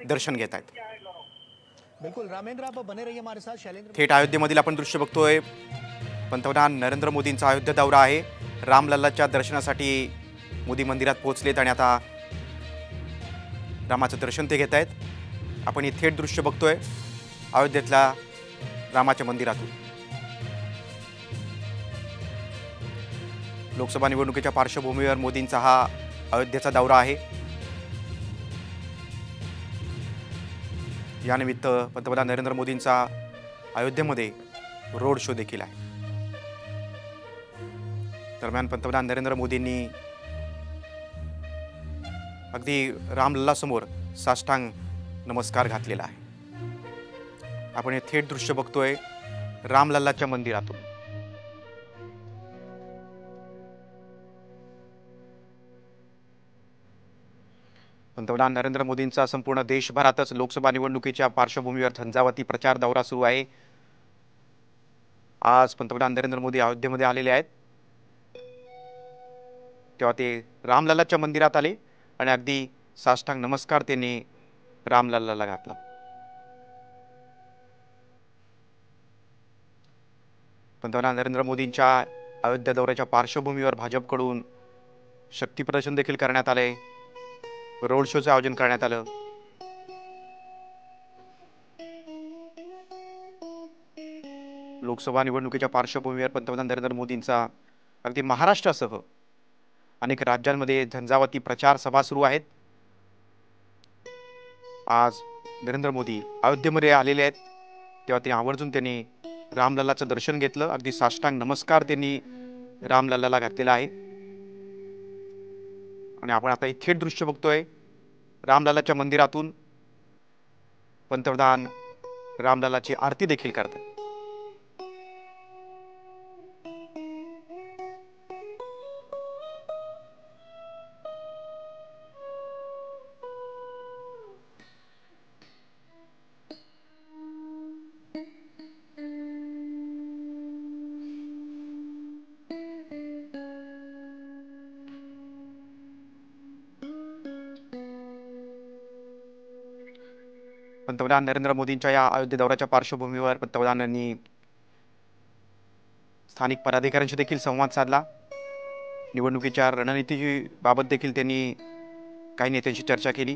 दर्शन घेत आहेत। बिल्कुल रामेंद्र, आप बने रहिए हमारे साथ। शैलेंद्र थेट अयोध्येमधील आपण दृश्य बघतोय। पंतप्रधान नरेंद्र मोदींचा अयोध्या दौरा आहे। रामलल्लाच्या दर्शनासाठी मोदी मंदिरात पोहोचलेत आणि आता रामाचं दर्शन ते घेत आहेत। आपण हे थेट दृश्य बघतोय अयोध्येतल्या रामाच्या मंदिरातून। लोकसभा निवडणुकीच्या पार्श्वभूमीवर मोदींचा हा अयोध्येचा दौरा आहे। यानिमित्त पंतप्रधान नरेंद्र मोदींचा अयोध्येमध्ये रोड शो देखील आहे। दरम्यान पंतप्रधान नरेंद्र मोदींनी अगदी रामलल्ला समोर साष्टांग नमस्कार घातलेला आहे। आपण हे थेट दृश्य बघतोय रामलल्लाच्या मंदिरातून। पंतप्रधान नरेंद्र मोदींचा संपूर्ण देशभरातच लोकसभा निवडणुकीच्या पार्श्वभूमीवर झंझावाती प्रचार दौरा सुरू आहे। आज पंतप्रधान नरेंद्र मोदी अयोध्येमध्ये आलेले आहेत। तेव्हा ते रामलल्लाच्या मंदिरात आले आणि अगदी साष्टांग नमस्कार त्यांनी रामलल्लाला घातला। पंतप्रधान नरेंद्र मोदींच्या अयोध्या दौऱ्याच्या पार्श्वभूमीवर भाजपकडून शक्ती प्रदर्शन देखील करण्यात आले। रोड शोचं आयोजन करण्यात आलं। लोकसभा निवडणुकीच्या पार्श्वभूमीवर पंतप्रधान नरेंद्र मोदींचा अगदी महाराष्ट्रासह अनेक राज्यांमध्ये झंझावाती प्रचार सभा सुरू आहेत। आज नरेंद्र मोदी अयोध्येमध्ये आलेले आहेत तेव्हा ते आवर्जून त्यांनी रामलल्लाचं दर्शन घेतलं। अगदी साष्टांग नमस्कार त्यांनी रामलल्लाला घातलेला आहे आणि आपण आता हे थेट दृश्य बघतोय रामलल्लाच्या मंदिरातून। पंतप्रधान रामलल्लाची आरती देखील करतात। पंतप्रधान नरेंद्र मोदींच्या या अयोध्ये दौऱ्याच्या पार्श्वभूमीवर पंतप्रधानांनी स्थानिक पदाधिकाऱ्यांशी देखील संवाद साधला। निवडणुकीच्या रणनीतीबाबत देखील त्यांनी काही नेत्यांशी चर्चा केली।